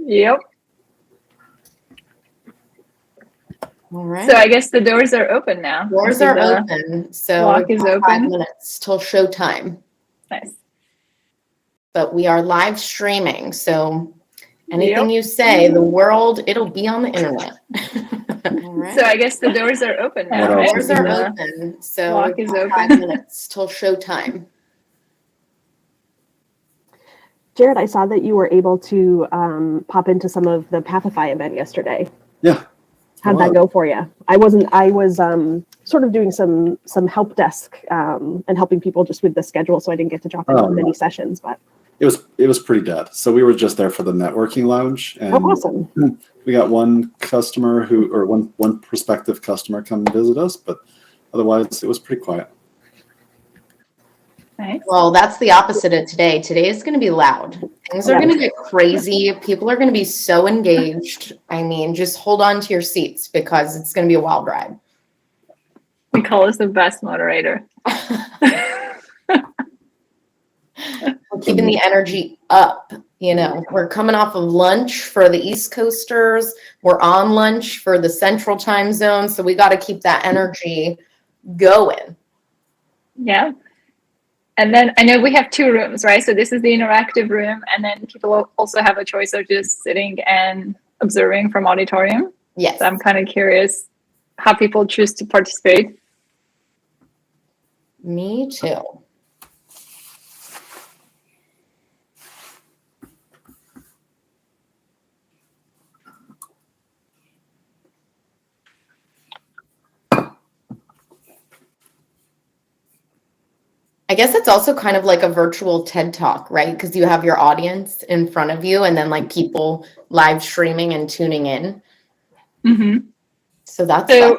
Yep. All right. So I guess the doors are open now. Doors are open. So clock is open. 5 minutes till showtime. Nice. But we are live streaming. So anything you say, the world, it'll be on the internet. All right. So I guess the doors are open now. Right? Doors are open. So clock is open. 5 minutes till showtime. Jared, I saw that you were able to pop into some of the Pathify event yesterday. Yeah. How'd that go for you? I was sort of doing some help desk and helping people just with the schedule, so I didn't get to drop in on many sessions, but it was pretty dead. So we were just there for the networking lounge, and awesome. We got one customer one prospective customer come visit us, but otherwise it was pretty quiet. Nice. Well, that's the opposite of today. Today is going to be loud. Things are going to get crazy. People are going to be so engaged. I mean, just hold on to your seats because it's going to be a wild ride. We call us the best moderator. We're keeping the energy up. You know, we're coming off of lunch for the East Coasters. We're on lunch for the Central Time Zone. So we got to keep that energy going. Yeah. And then I know we have 2 rooms, right? So this is the interactive room. And then people also have a choice of just sitting and observing from auditorium. Yes. So I'm kind of curious how people choose to participate. Me too. I guess it's also kind of like a virtual TED Talk, right? Because you have your audience in front of you and then like people live streaming and tuning in. Mm-hmm. So that's fun.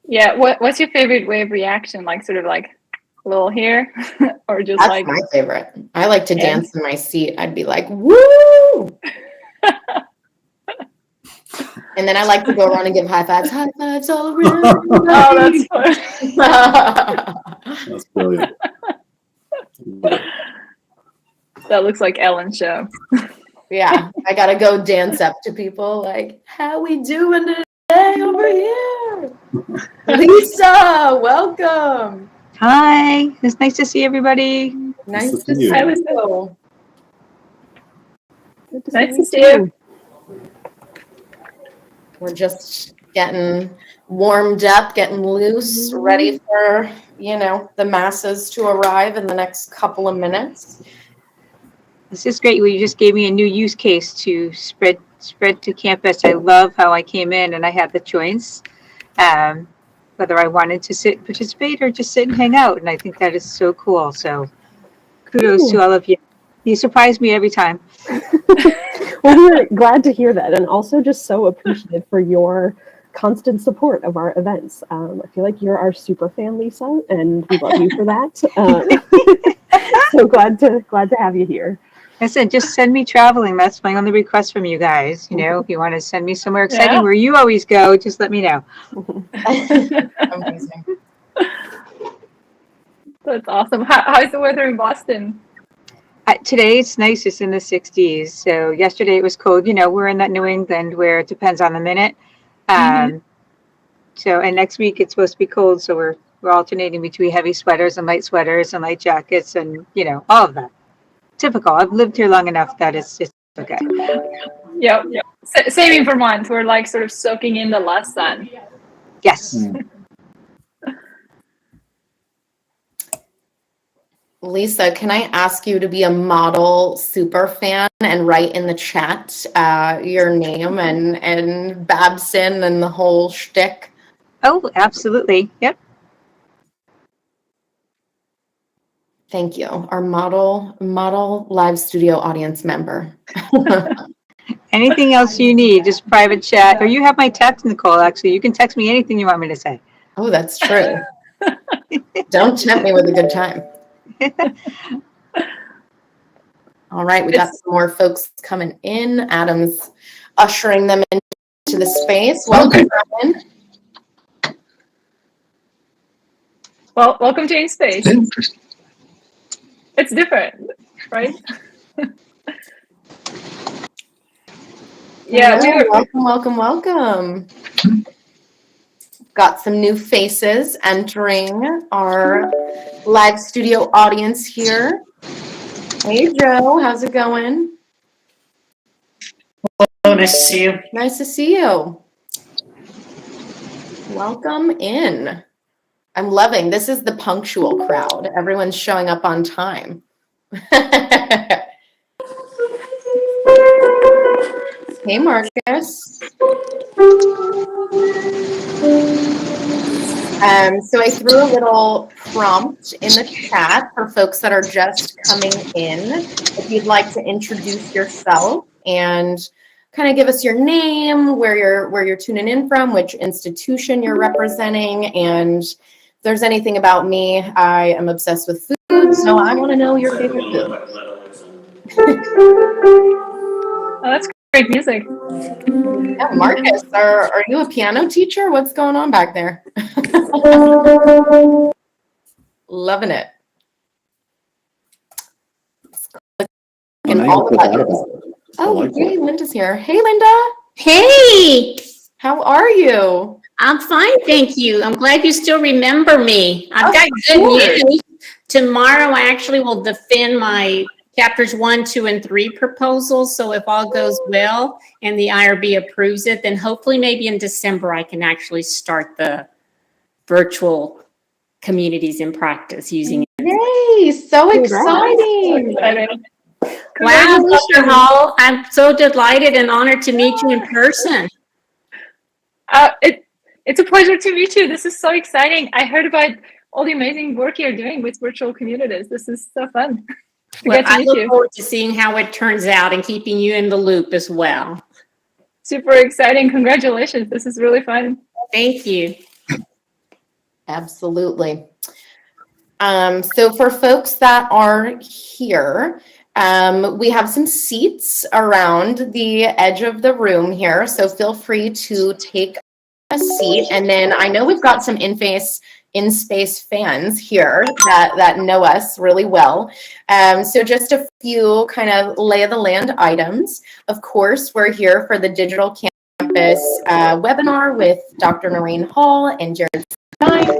Yeah. What's your favorite way of reaction? Like sort of like a little here or just that's like my favorite. I like to dance in my seat. I'd be like, woo! And then I like to go around and give high fives all around. Oh, that's fun. That's brilliant. That looks like Ellen's show. Yeah, I gotta go dance up to people like, how we doing today over here? Lisa, welcome. Hi, it's nice to see everybody. Nice to see you. Nice to see you. We're just getting warmed up, getting loose, ready for, the masses to arrive in the next couple of minutes. This is great. You just gave me a new use case to spread to campus. I love how I came in and I had the choice, whether I wanted to participate or just sit and hang out. And I think that is so cool. So kudos to all of you. You surprise me every time. Well, we're glad to hear that, and also just so appreciative for your constant support of our events. I feel like you're our super fan, Lisa, and we love you for that. So glad to have you here. I said, just send me traveling. That's my only request from you guys. If you want to send me somewhere exciting where you always go, just let me know. Amazing. That's awesome. How's the weather in Boston? Today it's nice. It's in the 60s. So yesterday it was cold. We're in that New England where it depends on the minute. So and next week it's supposed to be cold. So we're alternating between heavy sweaters and light jackets and all of that. Typical. I've lived here long enough that it's just okay. Yep. Same in Vermont. We're like sort of soaking in the last sun. Yes. Lisa, can I ask you to be a model super fan and write in the chat your name and Babson and the whole shtick? Oh, absolutely. Yep. Thank you. Our model live studio audience member. Anything else you need, just private chat. Or you have my text, Nicole, actually. You can text me anything you want me to say. Oh, that's true. Don't tempt me with a good time. All right, we got some more folks coming in. Adam's ushering them into the space. Welcome, Adam. Well, welcome to InSpace. It's different, right? Yeah, we were, welcome. Got some new faces entering our live studio audience here. Hey, Joe, how's it going? Oh, nice to see you. Nice to see you. Welcome in. I'm loving, this is the punctual crowd. Everyone's showing up on time. Hey, Marcus. So I threw a little prompt in the chat for folks that are just coming in. If you'd like to introduce yourself and kind of give us your name, where you're tuning in from, which institution you're representing, and if there's anything about me, I am obsessed with food, so I want to know your favorite food. oh, that's great music. Yeah, Marcus, are you a piano teacher? What's going on back there? Loving it. And all the buttons. Oh, hey, Linda's here. Hey, Linda. Hey, How are you? I'm fine, thank you. I'm glad you still remember me. I've got good course. news. Tomorrow, I actually will defend my chapters 1, 2, and 3 proposals. So if all goes well and the IRB approves it, then hopefully maybe in December, I can actually start the virtual communities in practice using it. Yay, so exciting. Wow, Dr. Hall, I'm so delighted and honored to meet you in person. It's a pleasure to meet you. This is so exciting. I heard about all the amazing work you're doing with virtual communities. This is so fun. Well, I look forward to seeing how it turns out and keeping you in the loop as well. Super exciting. Congratulations. This is really fun. Thank you. Absolutely. So for folks that are here, we have some seats around the edge of the room here. So feel free to take a seat. And then I know we've got some InSpace fans here that know us really well. So just a few kind of lay of the land items. Of course, we're here for the Digital Campus webinar with Dr. Noreen Hall and Jared Stein.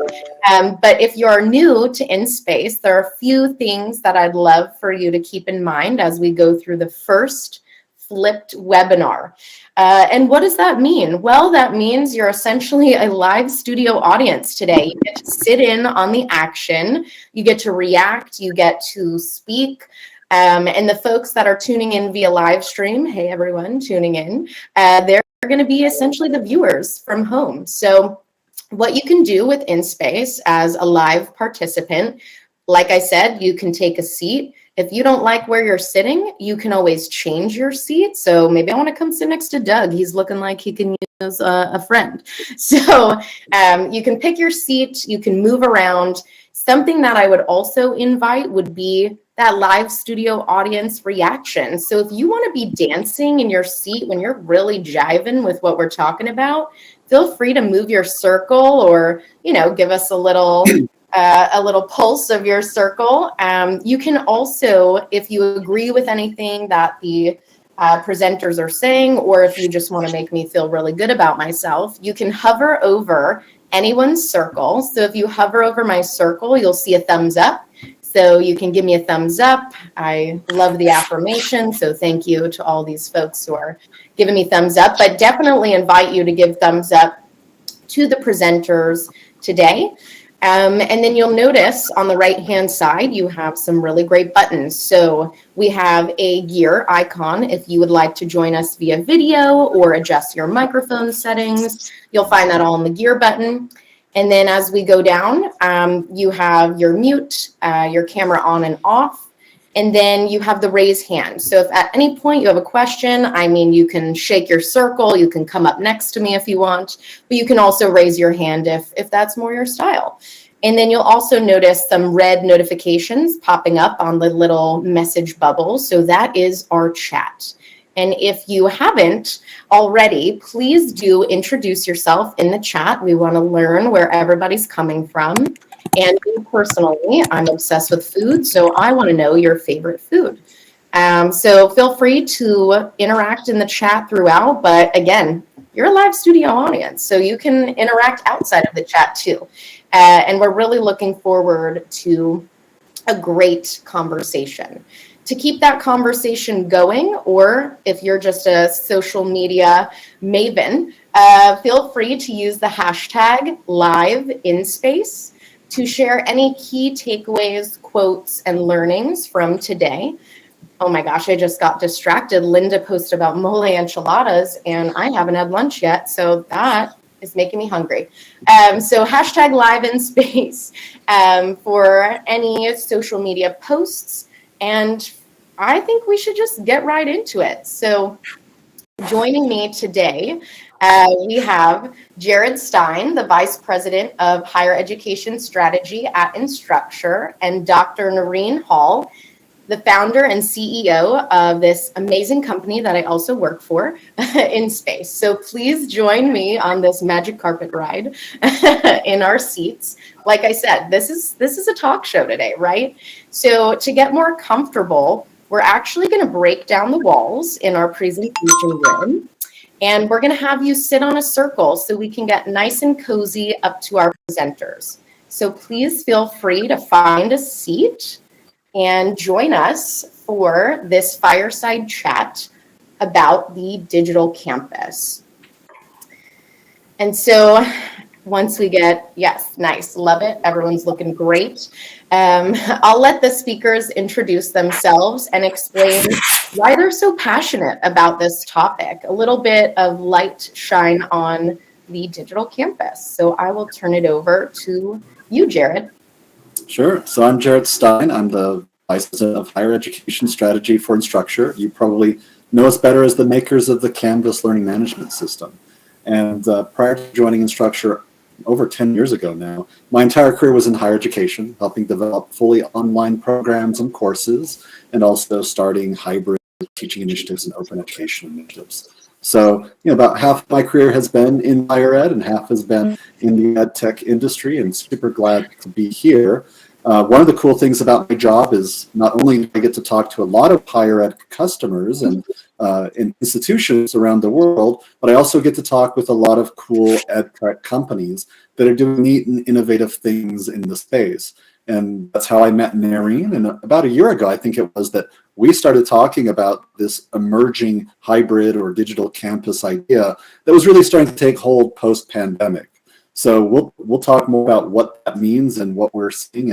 But if you're new to InSpace, there are a few things that I'd love for you to keep in mind as we go through the first flipped webinar. And what does that mean? Well, that means you're essentially a live studio audience today. You get to sit in on the action, you get to react, you get to speak. And the folks that are tuning in via live stream, hey everyone tuning in, they're going to be essentially the viewers from home. So what you can do with InSpace as a live participant, like I said, you can take a seat. If you don't like where you're sitting, you can always change your seat. So maybe I want to come sit next to Doug. He's looking like he can use a friend. So you can pick your seat. You can move around. Something that I would also invite would be that live studio audience reaction. So if you want to be dancing in your seat when you're really jiving with what we're talking about, feel free to move your circle or, give us a little pulse of your circle. You can also, if you agree with anything that the presenters are saying, or if you just want to make me feel really good about myself, you can hover over anyone's circle. So if you hover over my circle, you'll see a thumbs up. So you can give me a thumbs up. I love the affirmation. So thank you to all these folks who are giving me thumbs up, but definitely invite you to give thumbs up to the presenters today. And then you'll notice on the right-hand side, you have some really great buttons. So we have a gear icon. If you would like to join us via video or adjust your microphone settings, you'll find that all in the gear button. And then as we go down, you have your mute, your camera on and off, and then you have the raise hand. So if at any point you have a question, you can shake your circle, you can come up next to me if you want, but you can also raise your hand if that's more your style. And then you'll also notice some red notifications popping up on the little message bubble. So that is our chat. And if you haven't already, please do introduce yourself in the chat. We want to learn where everybody's coming from. And me personally, I'm obsessed with food, so I want to know your favorite food. So feel free to interact in the chat throughout. But again, you're a live studio audience, so you can interact outside of the chat too. And we're really looking forward to a great conversation. To keep that conversation going, or if you're just a social media maven, feel free to use the hashtag #LiveInSpace to share any key takeaways, quotes, and learnings from today. Oh my gosh, I just got distracted. Linda posted about mole enchiladas, and I haven't had lunch yet, so that is making me hungry. So hashtag #LiveInSpace for any social media posts, and I think we should just get right into it. So joining me today, we have Jared Stein, the Vice President of Higher Education Strategy at Instructure, and Dr. Noreen Hall, the founder and CEO of this amazing company that I also work for, InSpace. So please join me on this magic carpet ride in our seats. Like I said, this is a talk show today, right? So to get more comfortable, we're actually going to break down the walls in our presentation room, and we're going to have you sit on a circle so we can get nice and cozy up to our presenters. So please feel free to find a seat and join us for this fireside chat about the digital campus. And so once we get, yes, nice, love it. Everyone's looking great. I'll let the speakers introduce themselves and explain why they're so passionate about this topic. A little bit of light shine on the digital campus. So I will turn it over to you, Jared. Sure. So I'm Jared Stein. I'm the Vice President of Higher Education Strategy for Instructure. You probably know us better as the makers of the Canvas learning management system. And prior to joining Instructure over 10 years ago now, my entire career was in higher education, helping develop fully online programs and courses, and also starting hybrid teaching initiatives and open education initiatives. So, about half of my career has been in higher ed and half has been in the ed tech industry, and super glad to be here. One of the cool things about my job is not only do I get to talk to a lot of higher ed customers and institutions around the world, but I also get to talk with a lot of cool ed tech companies that are doing neat and innovative things in the space. And that's how I met Noreen. And about a year ago, I think it was, that we started talking about this emerging hybrid or digital campus idea that was really starting to take hold post-pandemic. So we'll talk more about what that means and what we're seeing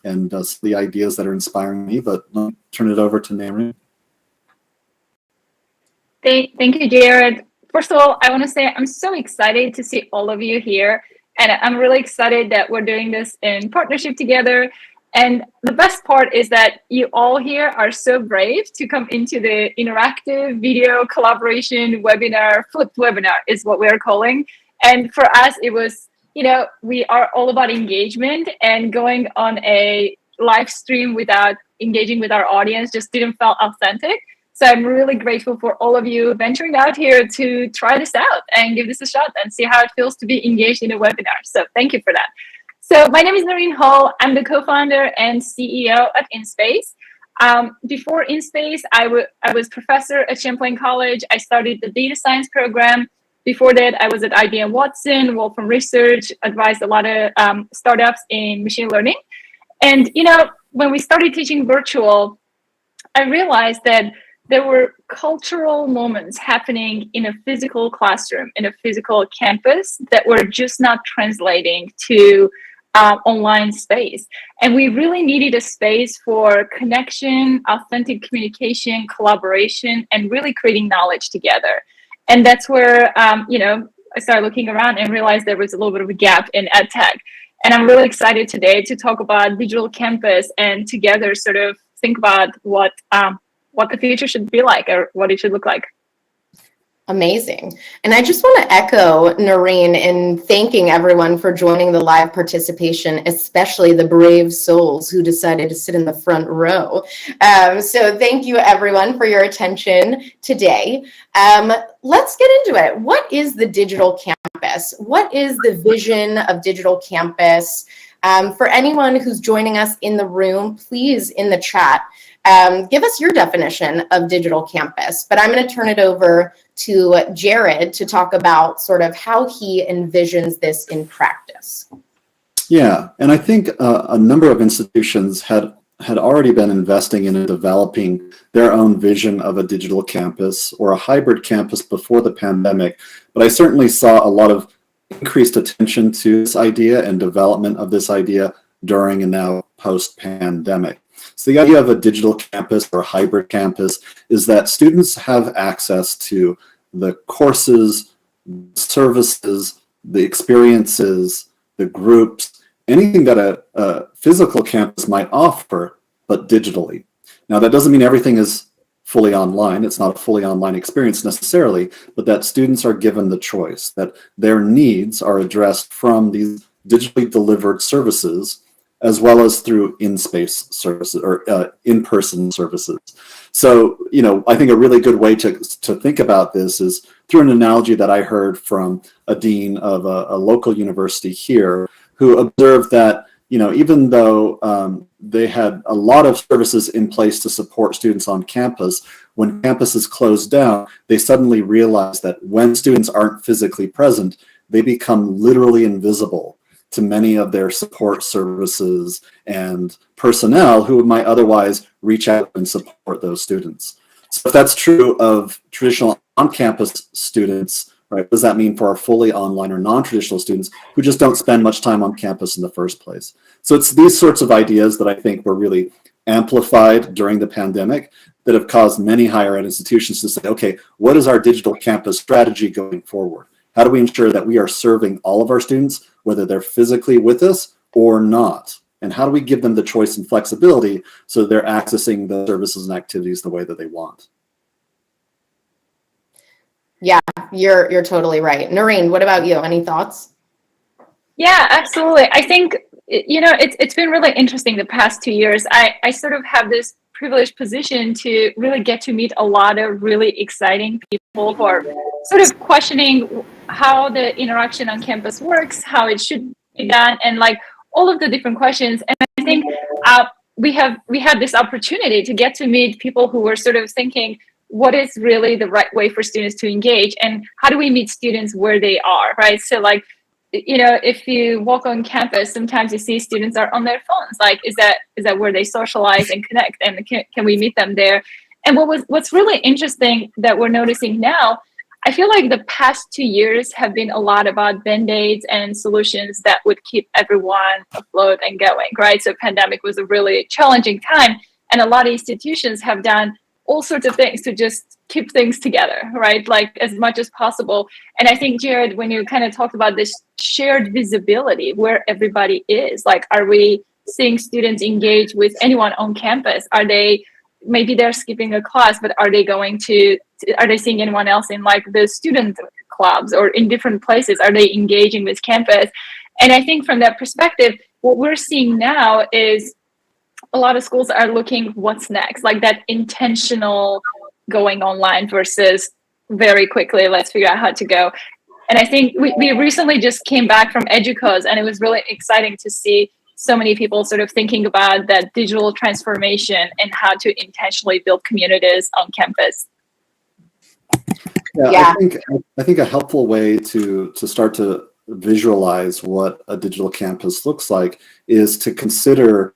and the ideas that are inspiring me. But let me turn it over to Noreen. Thank you, Jared. First of all, I want to say I'm so excited to see all of you here. And I'm really excited that we're doing this in partnership together. And the best part is that you all here are so brave to come into the interactive video collaboration webinar, flipped webinar is what we're calling. And for us, it was, we are all about engagement, and going on a live stream without engaging with our audience just didn't feel authentic. So I'm really grateful for all of you venturing out here to try this out and give this a shot and see how it feels to be engaged in a webinar. So thank you for that. So my name is Noreen Hall. I'm the co-founder and CEO at InSpace. Before InSpace, I was professor at Champlain College. I started the data science program. Before that, I was at IBM Watson, Wolfram Research, advised a lot of startups in machine learning. And, when we started teaching virtual, I realized that there were cultural moments happening in a physical classroom, in a physical campus, that were just not translating to online space. And we really needed a space for connection, authentic communication, collaboration, and really creating knowledge together. And that's where, I started looking around and realized there was a little bit of a gap in ed tech. And I'm really excited today to talk about digital campus and together sort of think about what the future should be like, or what it should look like. Amazing. And I just want to echo Noreen in thanking everyone for joining the live participation, especially the brave souls who decided to sit in the front row. So thank you everyone for your attention today. Let's get into it. What is the digital campus? What is the vision of digital campus? For anyone who's joining us in the room, please, in the chat, Give us your definition of digital campus. But I'm going to turn it over to Jared to talk about sort of how he envisions this in practice. Yeah, and I think a number of institutions had already been investing in and developing their own vision of a digital campus or a hybrid campus before the pandemic. But I certainly saw a lot of increased attention to this idea and development of this idea during and now post-pandemic. So the idea of a digital campus or a hybrid campus is that students have access to the courses, services, the experiences, the groups, anything that a physical campus might offer, but digitally. Now, that doesn't mean everything is fully online. It's not a fully online experience necessarily, but that students are given the choice, that their needs are addressed from these digitally delivered services, as well as through InSpace services or in-person services. So, I think a really good way to think about this is through an analogy that I heard from a dean of a local university here, who observed that, even though they had a lot of services in place to support students on campus, when campuses closed down, they suddenly realized that when students aren't physically present, they become literally invisible to many of their support services and personnel who might otherwise reach out and support those students. So if that's true of traditional on-campus students, right, what does that mean for our fully online or non-traditional students who just don't spend much time on campus in the first place? So it's these sorts of ideas that I think were really amplified during the pandemic that have caused many higher ed institutions to say, okay, what is our digital campus strategy going forward? How do we ensure that we are serving all of our students, whether they're physically with us or not? And how do we give them the choice and flexibility so they're accessing the services and activities the way that they want? Yeah, you're totally right. Noreen, what about you? Any thoughts? Yeah, absolutely. I think, it's been really interesting the past 2 years. I sort of have this privileged position to really get to meet a lot of really exciting people who are sort of questioning how the interaction on campus works, how it should be done, and like all of the different questions. And I think we had this opportunity to get to meet people who were sort of thinking, what is really the right way for students to engage, and how do we meet students where they are, right? So like, if you walk on campus, sometimes you see students are on their phones. Like, is that where they socialize and connect, and can we meet them there? And what's really interesting that we're noticing now, I feel like the past 2 years have been a lot about band-aids and solutions that would keep everyone afloat and going, right? So pandemic was a really challenging time, and a lot of institutions have done all sorts of things to just keep things together, right? Like as much as possible. And I think, Jared, when you kind of talked about this shared visibility where everybody is, like, are we seeing students engage with anyone on campus? Maybe they're skipping a class, but are they seeing anyone else in like the student clubs or in different places? Are they engaging with campus? And I think from that perspective, what we're seeing now is a lot of schools are looking what's next, like that intentional going online versus very quickly, let's figure out how to go. And I think we recently just came back from EDUCAUSE, and it was really exciting to see so many people sort of thinking about that digital transformation and how to intentionally build communities on campus. Yeah. I think a helpful way to start to visualize what a digital campus looks like is to consider,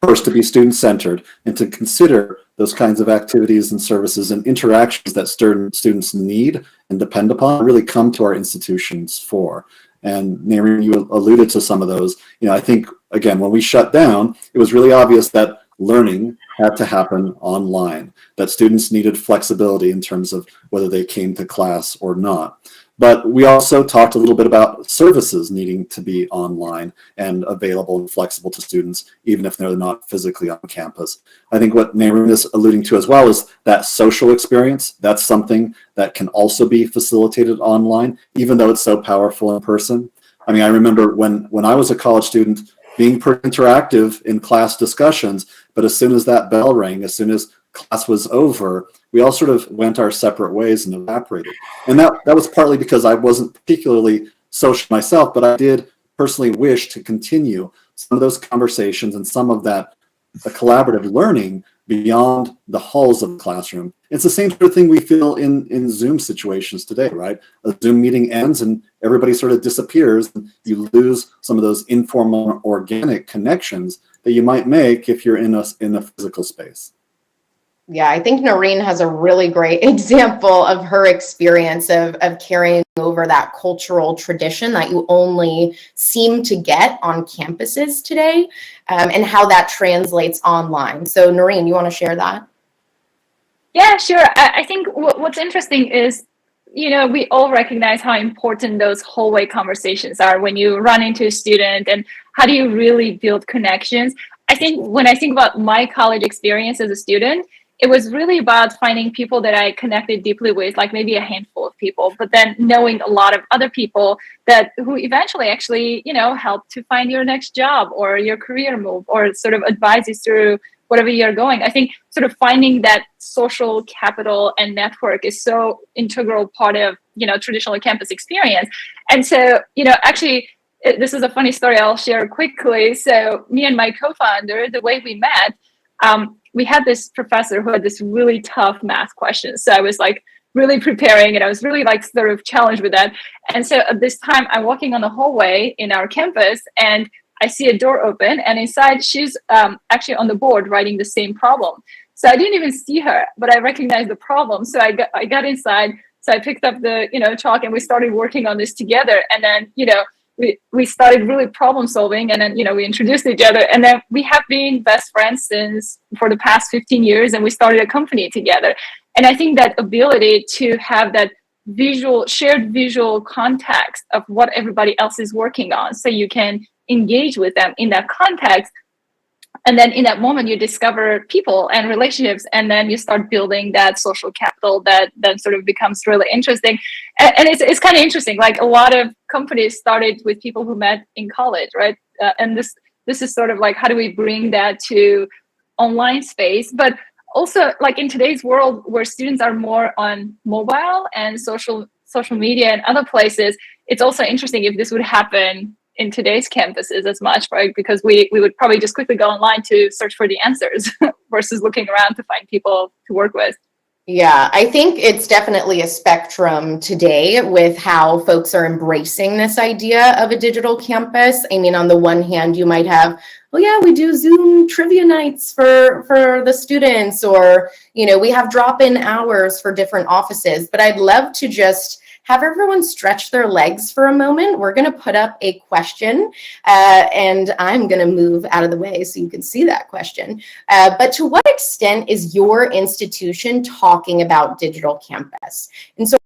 first, to be student-centered and to consider those kinds of activities and services and interactions that students need and depend upon, really come to our institutions for. And Naireen, you alluded to some of those. I think, again, when we shut down, it was really obvious that learning had to happen online, that students needed flexibility in terms of whether they came to class or not. But we also talked a little bit about services needing to be online and available and flexible to students, even if they're not physically on campus. I think what Naireen is alluding to as well is that social experience. That's something that can also be facilitated online, even though it's so powerful in person. I mean, I remember when I was a college student being pretty interactive in class discussions, but as soon as that bell rang, as soon as class was over, we all sort of went our separate ways and evaporated. And that was partly because I wasn't particularly social myself, but I did personally wish to continue some of those conversations and some of that collaborative learning beyond the halls of the classroom. It's the same sort of thing we feel in Zoom situations today, right? A Zoom meeting ends and everybody sort of disappears. And you lose some of those informal, organic connections that you might make if you're in a physical space. Yeah, I think Noreen has a really great example of her experience of carrying over that cultural tradition that you only seem to get on campuses today, and how that translates online. So Noreen, you want to share that? Yeah, sure. I think what's interesting is, we all recognize how important those hallway conversations are when you run into a student, and how do you really build connections. I think when I think about my college experience as a student, it was really about finding people that I connected deeply with, like maybe a handful of people, but then knowing a lot of other people who eventually actually, help to find your next job or your career move, or sort of advise you through whatever you're going. I think sort of finding that social capital and network is so integral part of, traditional campus experience. And so, actually, this is a funny story I'll share quickly. So me and my co-founder, the way we met, we had this professor who had this really tough math question. So I was like really preparing, and I was really like sort of challenged with that. And so at this time, I'm walking on the hallway in our campus, and I see a door open, and inside she's actually on the board writing the same problem. So I didn't even see her, but I recognized the problem. So I got inside. So I picked up the chalk, and we started working on this together. And then we started really problem solving, and then we introduced each other, and then we have been best friends for the past 15 years, and we started a company together. And I think that ability to have that shared visual context of what everybody else is working on, so you can engage with them in that context. And then in that moment, you discover people and relationships, and then you start building that social capital that sort of becomes really interesting. And it's kind of interesting. Like, a lot of companies started with people who met in college, right? And this is sort of like, how do we bring that to online space? But also, like, in today's world where students are more on mobile and social media and other places, it's also interesting if this would happen in today's campuses as much, right? Because we would probably just quickly go online to search for the answers versus looking around to find people to work with. Yeah, I think it's definitely a spectrum today with how folks are embracing this idea of a digital campus. I mean, on the one hand, you might have, oh yeah, we do Zoom trivia nights for the students, or, we have drop-in hours for different offices. But I'd love to just have everyone stretch their legs for a moment. We're going to put up a question, and I'm going to move out of the way so you can see that question. But to what extent is your institution talking about digital campus? And so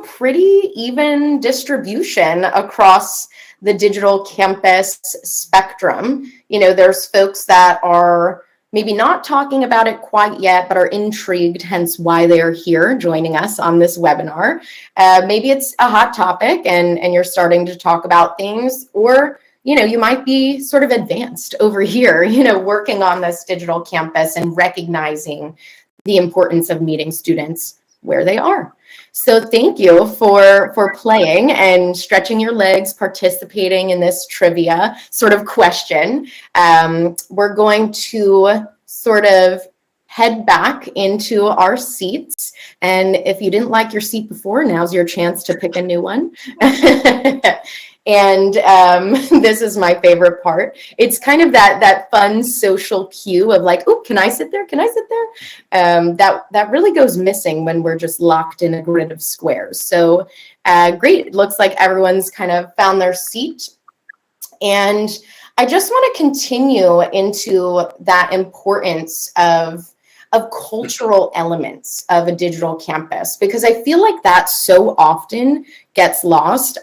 pretty even distribution across the digital campus spectrum. There's folks that are maybe not talking about it quite yet, but are intrigued, hence why they're here joining us on this webinar. Maybe it's a hot topic and you're starting to talk about things, or you might be sort of advanced over here, working on this digital campus and recognizing the importance of meeting students where they are. So thank you for playing and stretching your legs, participating in this trivia sort of question. We're going to sort of head back into our seats. And if you didn't like your seat before, now's your chance to pick a new one. And this is my favorite part. It's kind of that fun social cue of like, oh, can I sit there? Can I sit there? That really goes missing when we're just locked in a grid of squares. So great. It looks like everyone's kind of found their seat. And I just want to continue into that importance of cultural elements of a digital campus, because I feel like that so often gets lost.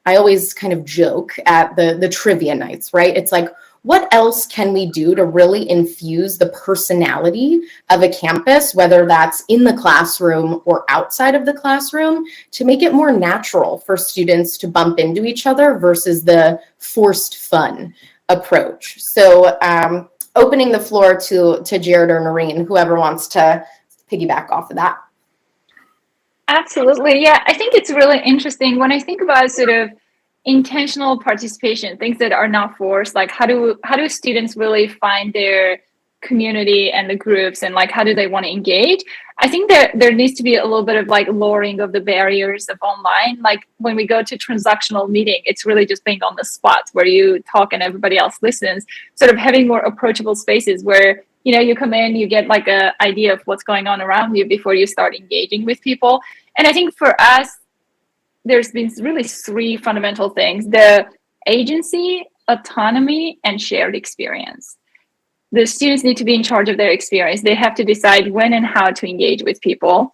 I always kind of joke at the trivia nights, right? It's like, what else can we do to really infuse the personality of a campus, whether that's in the classroom or outside of the classroom, to make it more natural for students to bump into each other versus the forced fun approach? So opening the floor to Jared or Noreen, whoever wants to piggyback off of that. Absolutely. Yeah, I think it's really interesting when I think about sort of intentional participation, things that are not forced, like how do students really find their community and the groups, and like how do they want to engage? I think that there needs to be a little bit of like lowering of the barriers of online. Like when we go to transactional meeting, it's really just being on the spot where you talk and everybody else listens, sort of having more approachable spaces where, you know, you come in, you get like a idea of what's going on around you before you start engaging with people. And I think for us, there's been really three fundamental things: the agency, autonomy, and shared experience. The students need to be in charge of their experience. They have to decide when and how to engage with people.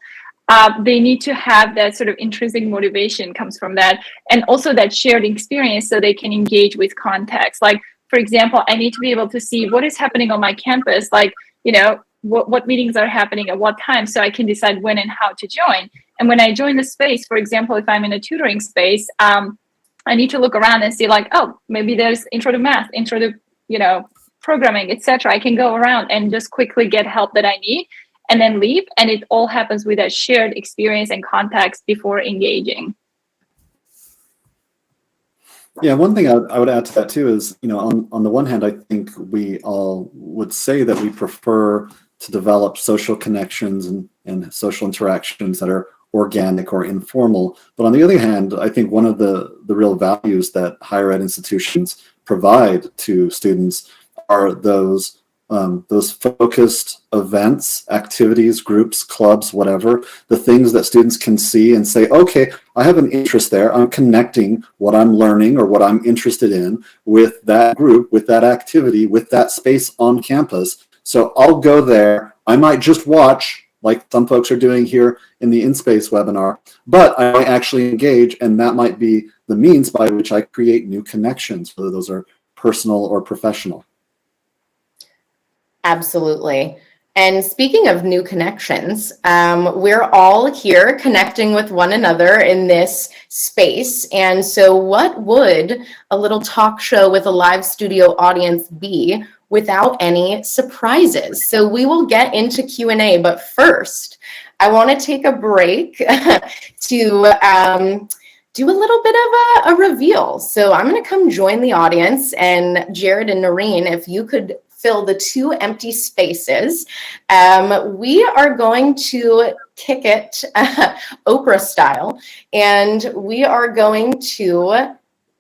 They need to have that sort of intrinsic motivation comes from that, and also that shared experience so they can engage with context. Like, for example, I need to be able to see what is happening on my campus, like, you know, what meetings are happening at what time, so I can decide when and how to join. And when I join the space, for example, if I'm in a tutoring space, I need to look around and see like, oh, maybe there's intro to math, intro to, you know, programming, etc. I can go around and just quickly get help that I need and then leave. And it all happens with that shared experience and context before engaging. Yeah, one thing I would add to that too is, you know, on the one hand, I think we all would say that we prefer to develop social connections and social interactions that are organic or informal. But on the other hand, I think one of the real values that higher ed institutions provide to students are those focused events, activities, groups, clubs, whatever, the things that students can see and say, okay, I have an interest there. I'm connecting what I'm learning or what I'm interested in with that group, with that activity, with that space on campus. So I'll go there. I might just watch, like some folks are doing here in the InSpace webinar, but I might actually engage, and that might be the means by which I create new connections, whether those are personal or professional. Absolutely. And speaking of new connections, we're all here connecting with one another in this space. And so what would a little talk show with a live studio audience be without any surprises? So we will get into Q&A, but first, I want to take a break to do a little bit of a reveal. So I'm going to come join the audience, and Jared and Noreen, if you could fill the two empty spaces. We are going to kick it Oprah style, and we are going to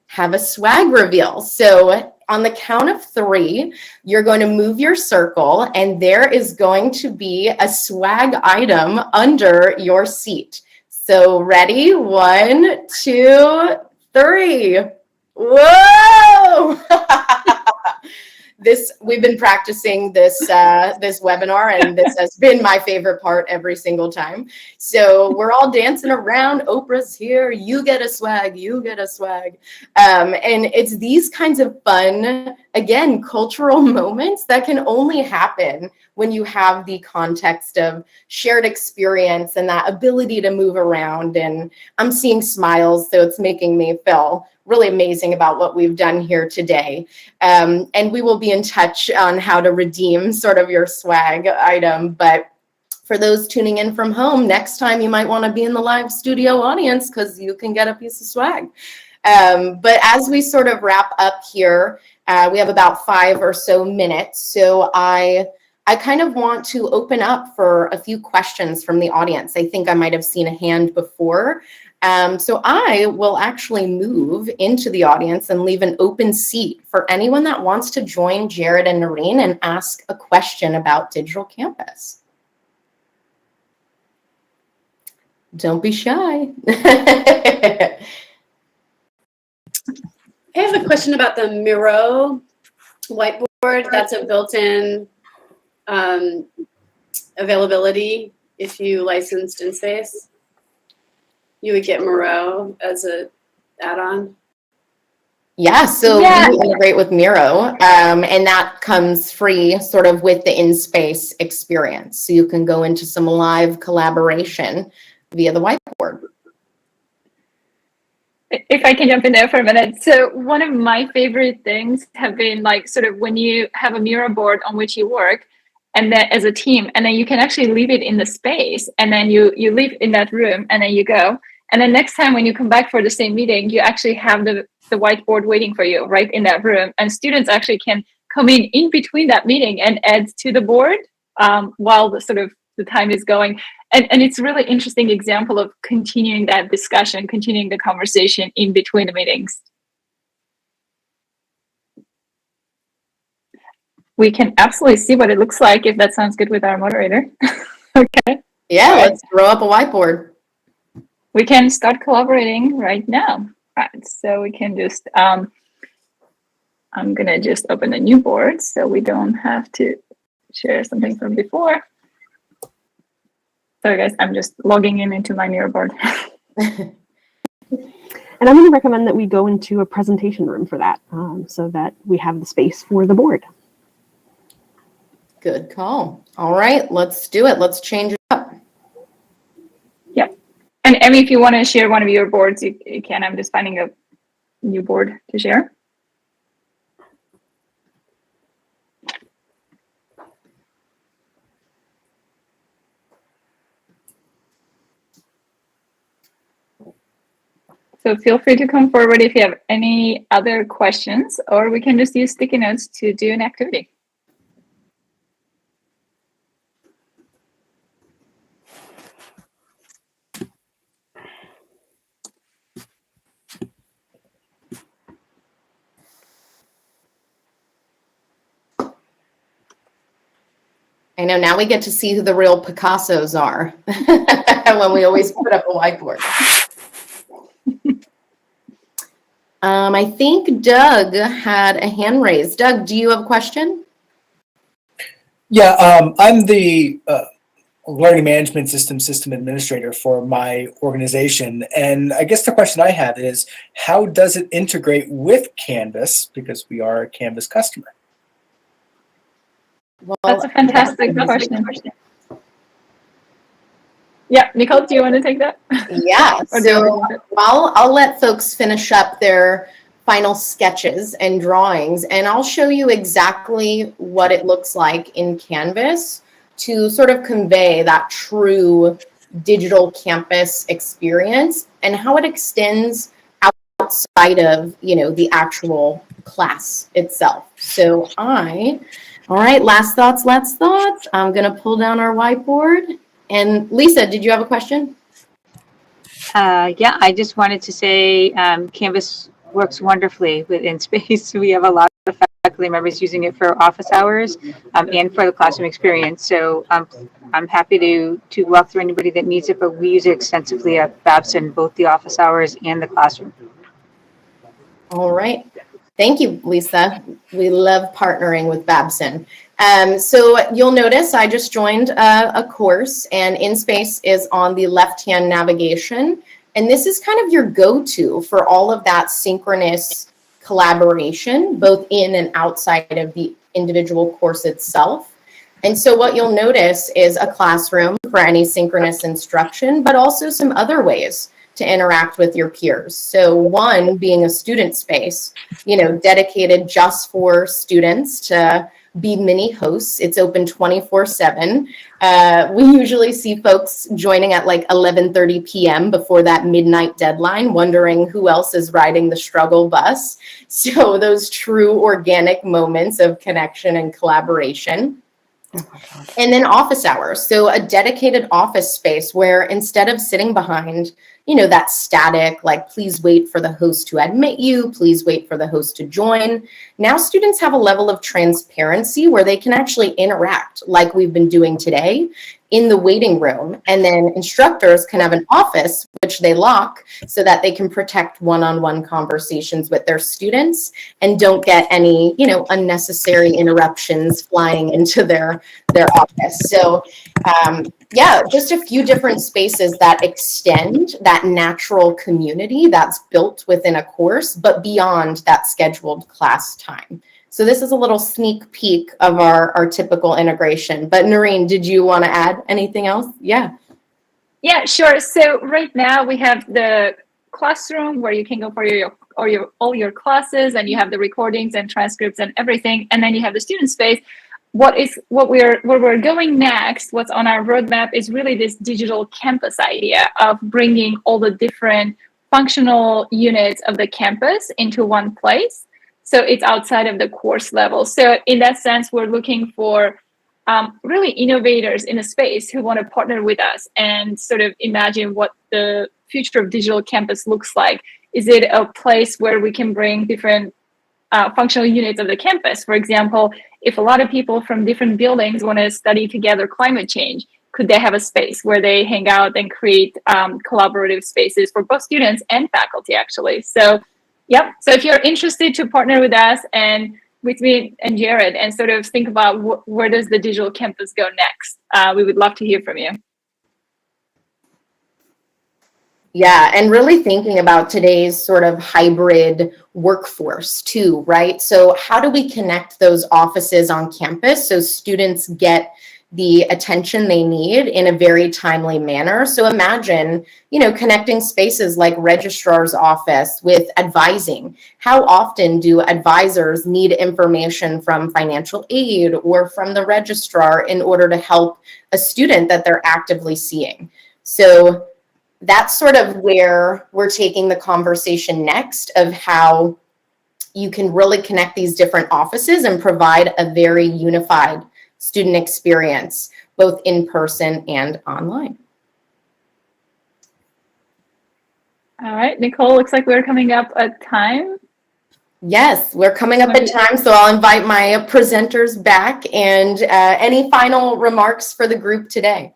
have a swag reveal. So on the count of three, you're going to move your circle, and there is going to be a swag item under your seat. So ready? 1, 2, 3. Whoa! We've been practicing this webinar, and this has been my favorite part every single time. So we're all dancing around. Oprah's here. You get a swag. You get a swag. And it's these kinds of fun, again, cultural moments that can only happen when you have the context of shared experience and that ability to move around. And I'm seeing smiles, so it's making me feel really amazing about what we've done here today. And we will be in touch on how to redeem sort of your swag item. But for those tuning in from home, next time you might want to be in the live studio audience because you can get a piece of swag. But as we sort of wrap up here, we have about 5 or so minutes. So I kind of want to open up for a few questions from the audience. I think I might have seen a hand before. So I will actually move into the audience and leave an open seat for anyone that wants to join Jared and Noreen and ask a question about Digital Campus. Don't be shy. I have a question about the Miro whiteboard. That's a built-in availability if you licensed InSpace. You would get Miro as an add-on. Yeah, so we integrate with Miro, and that comes free sort of with the InSpace experience. So you can go into some live collaboration via the whiteboard. If I can jump in there for a minute. So one of my favorite things have been like sort of when you have a Miro board on which you work, and then as a team, and then you can actually leave it in the space, and then you leave in that room, and then you go. And then next time when you come back for the same meeting, you actually have the whiteboard waiting for you right in that room. And students actually can come in between that meeting and add to the board while the time is going. And it's a really interesting example of continuing that discussion, continuing the conversation in between the meetings. We can absolutely see what it looks like if that sounds good with our moderator. Okay. Yeah, let's throw up a whiteboard. We can start collaborating right now. Right, so we can just, I'm gonna just open a new board so we don't have to share something from before. Sorry guys, I'm just logging into my Miro board. And I'm going to recommend that we go into a presentation room for that, so that we have the space for the board. Good call. All right, let's do it. Let's change it up. Yep. And Emmy, if you want to share one of your boards, you can. I'm just finding a new board to share. So feel free to come forward if you have any other questions, or we can just use sticky notes to do an activity. I know, now we get to see who the real Picassos are when we always put up a whiteboard. I think Doug had a hand raised. Doug, do you have a question? Yeah, I'm the learning management system administrator for my organization. And I guess the question I have is, how does it integrate with Canvas? Because we are a Canvas customer. Well, that's a fantastic question. Yeah, Nicole, do you want to take that? Yeah, so I'll let folks finish up their final sketches and drawings, and I'll show you exactly what it looks like in Canvas to sort of convey that true digital campus experience and how it extends outside of, the actual class itself. So all right, last thoughts. I'm going to pull down our whiteboard. And Lisa, did you have a question? Yeah, I just wanted to say Canvas works wonderfully with InSpace. We have a lot of faculty members using it for office hours and for the classroom experience. So I'm happy to walk through anybody that needs it, but we use it extensively at Babson, both the office hours and the classroom. All right. Thank you, Lisa. We love partnering with Babson. So you'll notice I just joined a course, and InSpace is on the left-hand navigation. And this is kind of your go-to for all of that synchronous collaboration, both in and outside of the individual course itself. And so what you'll notice is a classroom for any synchronous instruction, but also some other ways to interact with your peers. So one being a student space, dedicated just for students to be mini hosts. It's open 24/7. We usually see folks joining at like 11:30 p.m. before that midnight deadline, wondering who else is riding the struggle bus. So those true organic moments of connection and collaboration. And then office hours. So a dedicated office space where instead of sitting behind, that static, like, please wait for the host to admit you, please wait for the host to join. Now students have a level of transparency where they can actually interact like we've been doing today in the waiting room. And then instructors can have an office, which they lock so that they can protect one-on-one conversations with their students and don't get any, unnecessary interruptions flying into their office. So Yeah, just a few different spaces that extend that natural community that's built within a course, but beyond that scheduled class time. So this is a little sneak peek of our typical integration. But Noreen, did you want to add anything else? Yeah. Yeah, sure. So right now we have the classroom where you can go for all your classes, and you have the recordings and transcripts and everything. And then you have the student space. Where we're going next, what's on our roadmap is really this digital campus idea of bringing all the different functional units of the campus into one place. So it's outside of the course level. So in that sense, we're looking for really innovators in a space who want to partner with us and sort of imagine what the future of digital campus looks like. Is it a place where we can bring different functional units of the campus? For example, if a lot of people from different buildings want to study together climate change, could they have a space where they hang out and create collaborative spaces for both students and faculty, actually? So, yep. So if you're interested to partner with us and with me and Jared and sort of think about where does the digital campus go next, we would love to hear from you. Yeah, and really thinking about today's sort of hybrid workforce too, right? So how do we connect those offices on campus so students get the attention they need in a very timely manner? So imagine, connecting spaces like registrar's office with advising. How often do advisors need information from financial aid or from the registrar in order to help a student that they're actively seeing? So that's sort of where we're taking the conversation next, of how you can really connect these different offices and provide a very unified student experience, both in person and online. All right, Nicole, looks like we're coming up at time. Yes, we're coming up at time, so I'll invite my presenters back. And any final remarks for the group today?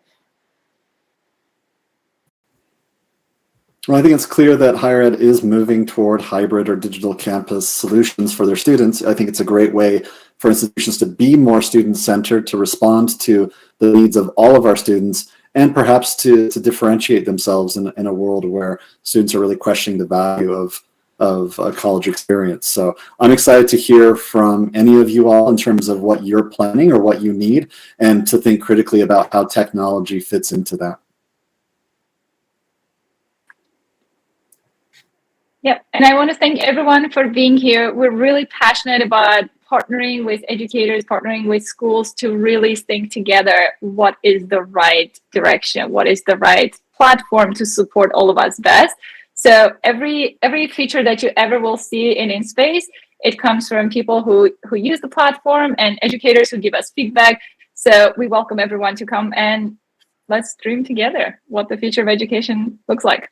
Well, I think it's clear that higher ed is moving toward hybrid or digital campus solutions for their students. I think it's a great way for institutions to be more student-centered, to respond to the needs of all of our students, and perhaps to differentiate themselves in a world where students are really questioning the value of a college experience. So I'm excited to hear from any of you all in terms of what you're planning or what you need, and to think critically about how technology fits into that. Yep, and I want to thank everyone for being here. We're really passionate about partnering with educators, partnering with schools to really think together what is the right direction, what is the right platform to support all of us best. So every feature that you ever will see in InSpace, it comes from people who use the platform and educators who give us feedback. So we welcome everyone to come and let's dream together what the future of education looks like.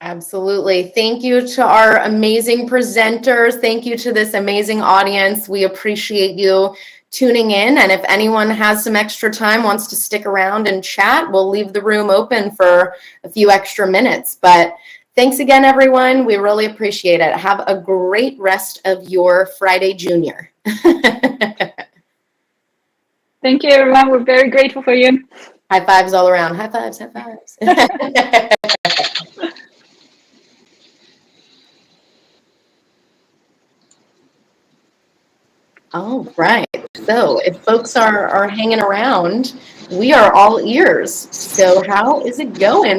Absolutely. Thank you to our amazing presenters. Thank you to this amazing audience. We appreciate you tuning in. And if anyone has some extra time, wants to stick around and chat, we'll leave the room open for a few extra minutes. But thanks again, everyone. We really appreciate it. Have a great rest of your Friday Junior. Thank you, everyone. We're very grateful for you. High fives all around. High fives, high fives. All right. So if folks are hanging around, we are all ears. So how is it going?